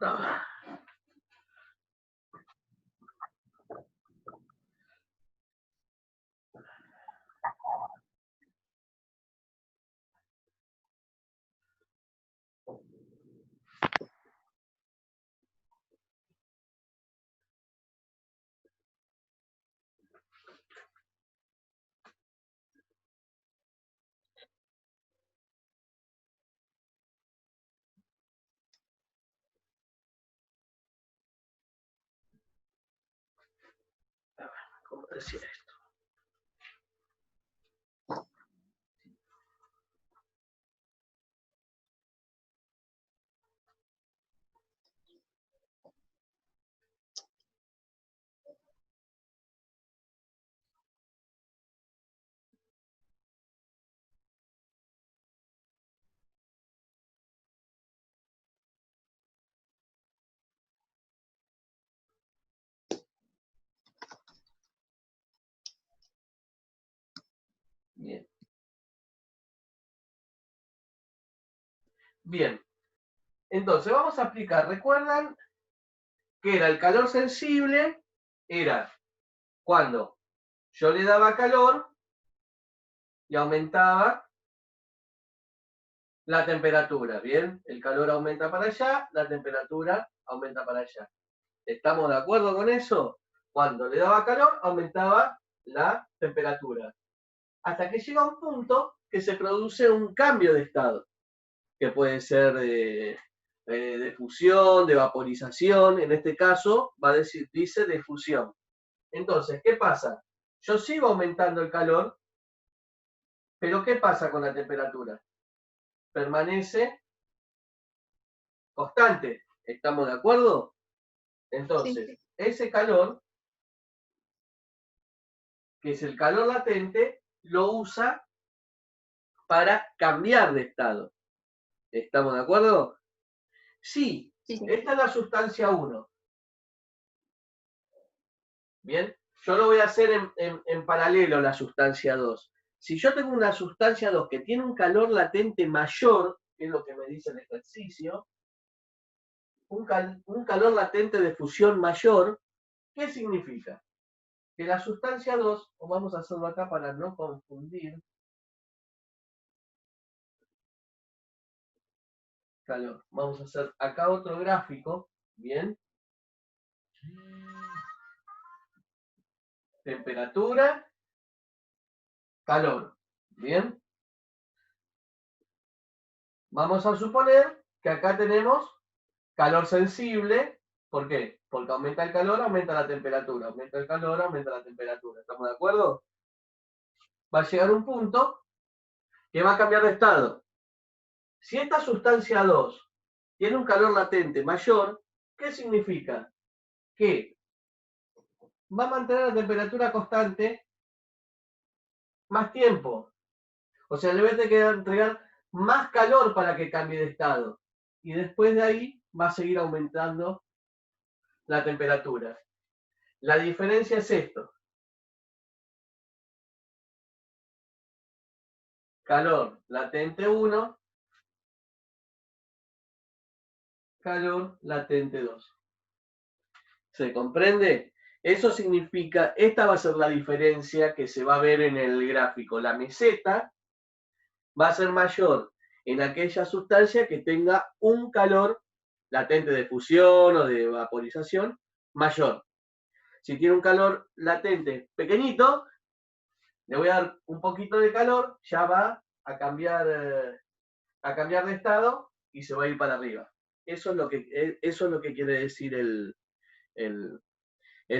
Ah. ¿Cómo decía esto? Bien. Bien. Entonces vamos a aplicar. ¿Recuerdan que era el calor sensible? Era cuando yo le daba calor y aumentaba la temperatura. Bien, el calor aumenta para allá, la temperatura aumenta para allá. ¿Estamos de acuerdo con eso? Cuando le daba calor, aumentaba la temperatura. Hasta que llega un punto que se produce un cambio de estado, que puede ser de fusión, de vaporización. En este caso, dice de fusión. Entonces, ¿qué pasa? Yo sigo aumentando el calor, pero ¿qué pasa con la temperatura? Permanece constante. ¿Estamos de acuerdo? Entonces, Sí. ese calor, que es el calor latente, lo usa para cambiar de estado. ¿Estamos de acuerdo? Sí, Sí. esta es la sustancia 1. Bien, yo lo voy a hacer en paralelo la sustancia 2. Si yo tengo una sustancia 2 que tiene un calor latente mayor, que es lo que me dice el ejercicio, un calor latente de fusión mayor, ¿qué significa? Que la sustancia 2, o vamos a hacerlo acá para no confundir, calor. Vamos a hacer acá otro gráfico, ¿bien? Temperatura, calor, ¿bien? Vamos a suponer que acá tenemos calor sensible. ¿Por qué? Porque aumenta el calor, aumenta la temperatura. Aumenta el calor, aumenta la temperatura. ¿Estamos de acuerdo? Va a llegar un punto que va a cambiar de estado. Si esta sustancia 2 tiene un calor latente mayor, ¿qué significa? Que va a mantener la temperatura constante más tiempo. O sea, le voy a tener que entregar más calor para que cambie de estado. Y después de ahí va a seguir aumentando la temperatura. La diferencia es esto. Calor latente 1, calor latente 2. ¿Se comprende? Eso significa, esta va a ser la diferencia que se va a ver en el gráfico. La meseta va a ser mayor en aquella sustancia que tenga un calor latente de fusión o de vaporización mayor. Si tiene un calor latente pequeñito, le voy a dar un poquito de calor, ya va a cambiar de estado y se va a ir para arriba. Eso es lo que quiere decir el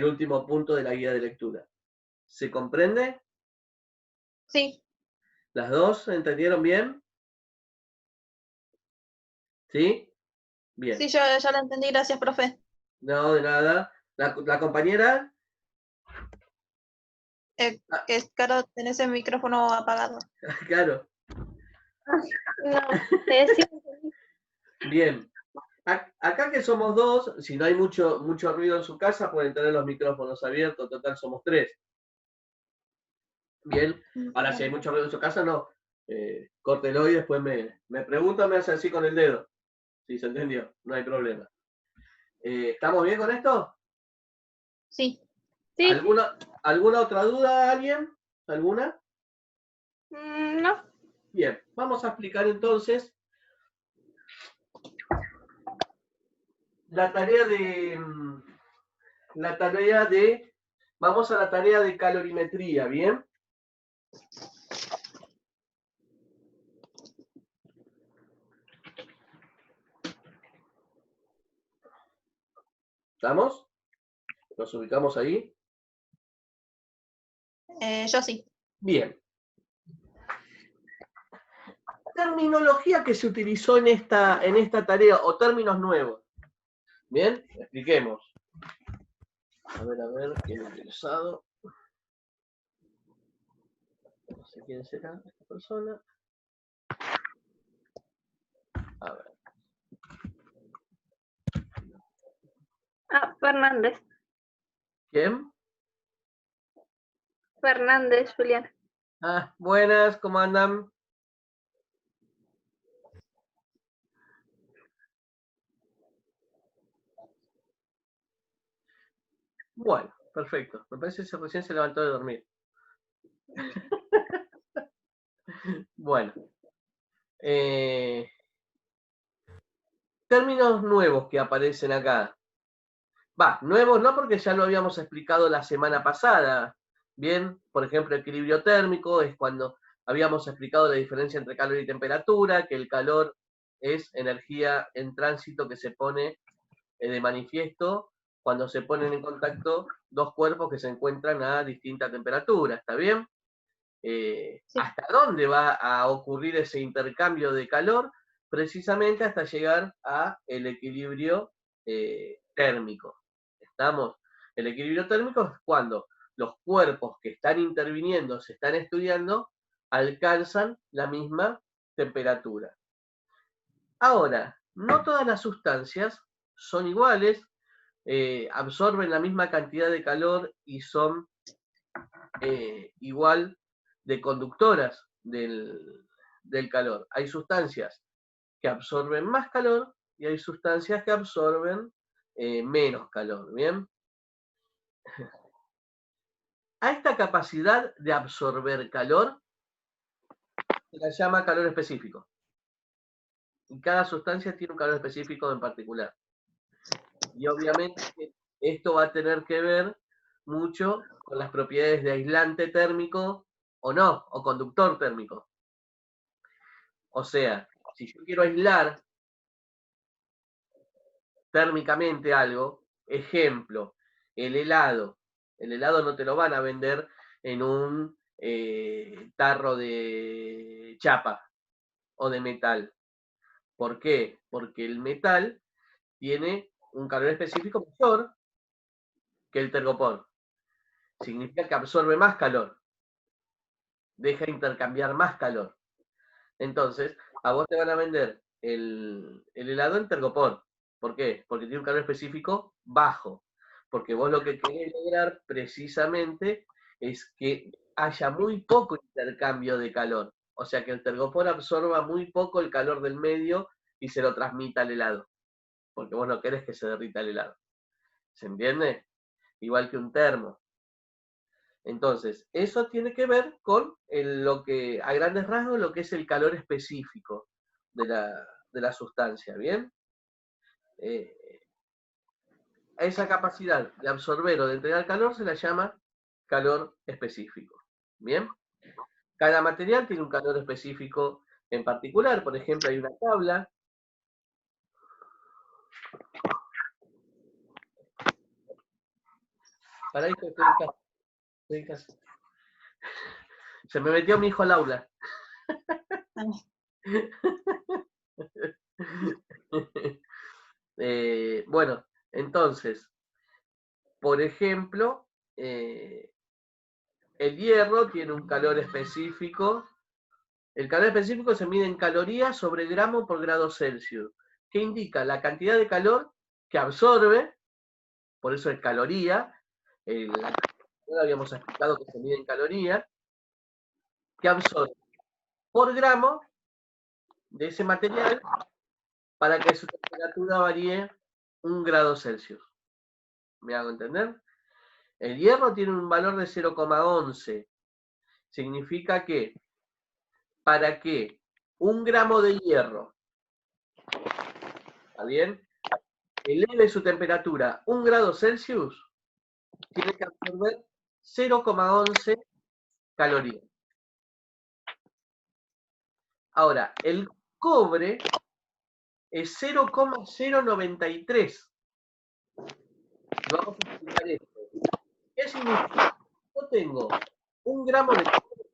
último punto de la guía de lectura. ¿Se comprende? Sí. ¿Las dos entendieron bien? ¿Sí? Bien. Sí, yo ya lo entendí, gracias, profe. No, de nada. ¿La compañera? Que Caro, tenés el micrófono apagado. Claro. No, Bien. Acá que somos dos, si no hay mucho ruido en su casa, pueden tener los micrófonos abiertos, total somos 3. Bien. Ahora, si hay mucho ruido en su casa, no. Córtelo y después me pregunta, me hace así con el dedo. Si se entendió, no hay problema. ¿Estamos bien con esto? Sí. Sí. ¿Alguna otra duda, alguien? ¿Alguna? No. Bien, vamos a explicar entonces la tarea de, vamos a la tarea de calorimetría, ¿bien? ¿Estamos? ¿Nos ubicamos ahí? Yo sí. Bien. Terminología que se utilizó en esta tarea, o términos nuevos. Bien, expliquemos. A ver, ¿quién ha interesado? No sé quién será esta persona. A ver. Fernández. ¿Quién? Fernández, Julián. Buenas, ¿cómo andan? Bueno, perfecto. Me parece que recién se levantó de dormir. Bueno. Términos nuevos que aparecen acá. Nuevos no, porque ya lo habíamos explicado la semana pasada. Bien, por ejemplo, equilibrio térmico es cuando habíamos explicado la diferencia entre calor y temperatura, que el calor es energía en tránsito que se pone de manifiesto cuando se ponen en contacto dos cuerpos que se encuentran a distinta temperatura, ¿está bien? Sí. ¿Hasta dónde va a ocurrir ese intercambio de calor? Precisamente hasta llegar a el equilibrio térmico. ¿Estamos? El equilibrio térmico es cuando los cuerpos que están interviniendo, se están estudiando, alcanzan la misma temperatura. Ahora, no todas las sustancias son iguales, absorben la misma cantidad de calor y son igual de conductoras del calor. Hay sustancias que absorben más calor y hay sustancias que absorben menos calor, ¿bien? A esta capacidad de absorber calor se la llama calor específico. Y cada sustancia tiene un calor específico en particular. Y obviamente esto va a tener que ver mucho con las propiedades de aislante térmico o no, o conductor térmico. O sea, si yo quiero aislar térmicamente algo, ejemplo, el helado no te lo van a vender en un tarro de chapa o de metal. ¿Por qué? Porque el metal tiene un calor específico mayor que el tergopor. Significa que absorbe más calor, deja intercambiar más calor. Entonces, a vos te van a vender el helado en tergopor. ¿Por qué? Porque tiene un calor específico bajo. Porque vos lo que querés lograr precisamente es que haya muy poco intercambio de calor. O sea, que el tergopor absorba muy poco el calor del medio y se lo transmita al helado. Porque vos no querés que se derrita el helado. ¿Se entiende? Igual que un termo. Entonces, eso tiene que ver con lo que, a grandes rasgos, lo que es el calor específico de la sustancia, ¿bien? A esa capacidad de absorber o de entregar calor se la llama calor específico, ¿bien? Cada material tiene un calor específico en particular. Por ejemplo, hay una tabla. Para esto estoy en casa. Estoy en casa. Se me metió mi hijo al aula. Bueno, entonces, por ejemplo, el hierro tiene un calor específico. El calor específico se mide en calorías sobre gramo por grado Celsius, que indica la cantidad de calor que absorbe, por eso es caloría, la habíamos explicado que se mide en calorías, que absorbe por gramo de ese material para que su temperatura varíe 1 grado Celsius. ¿Me hago entender? El hierro tiene un valor de 0,11. Significa que para que 1 gramo de hierro, ¿está bien?, eleve su temperatura 1 grado Celsius, tiene que absorber 0,11 calorías. Ahora, el cobre es 0,093. Vamos a explicar esto. ¿Qué significa? Yo tengo 1 gramo de cobre.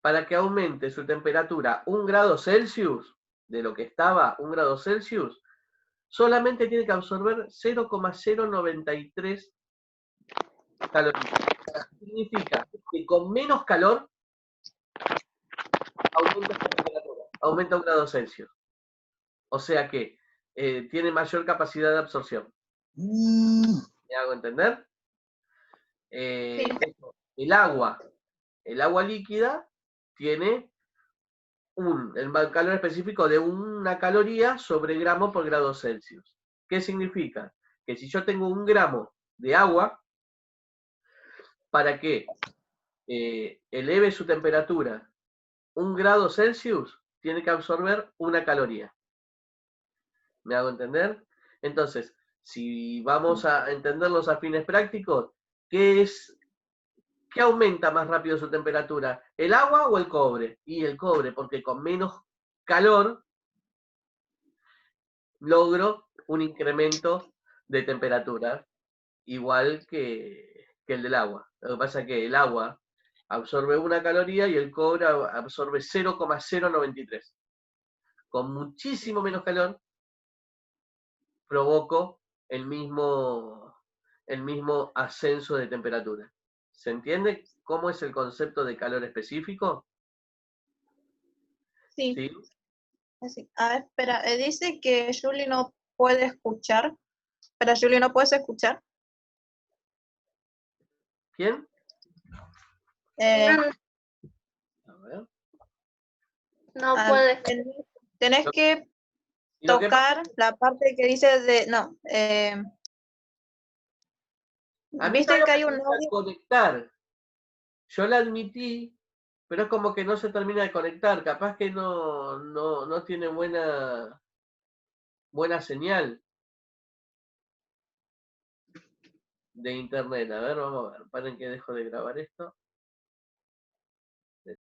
Para que aumente su temperatura 1 grado Celsius, de lo que estaba 1 grado Celsius, solamente tiene que absorber 0,093 calorías. Significa que con menos calor aumenta su temperatura, aumenta 1 grado Celsius. O sea que tiene mayor capacidad de absorción. ¿Me hago entender? Sí. El agua líquida tiene el calor específico de 1 caloría sobre gramo por grado Celsius. ¿Qué significa? Que si yo tengo 1 gramo de agua, para que eleve su temperatura 1 grado Celsius, tiene que absorber 1 caloría. ¿Me hago entender? Entonces, si vamos a entenderlos a fines prácticos, ¿qué aumenta más rápido su temperatura? ¿El agua o el cobre? Y el cobre, porque con menos calor logro un incremento de temperatura igual que el del agua. Lo que pasa es que el agua absorbe 1 caloría y el cobre absorbe 0,093. Con muchísimo menos calor provoco el mismo ascenso de temperatura. ¿Se entiende cómo es el concepto de calor específico? Sí. ¿Sí? Así. A ver, espera. Dice que Julie no puede escuchar. Espera, Julie, ¿no puedes escuchar? ¿Quién? Eh, A ver. No puede. tenés que Y lo que pasa, tocar la parte que dice de... No. a mí ¿Viste todavía que me hay un termina de audio? conectar. Yo la admití, pero es como que no se termina de conectar. Capaz que no tiene buena señal de internet. A ver, vamos a ver. Paren que dejo de grabar esto.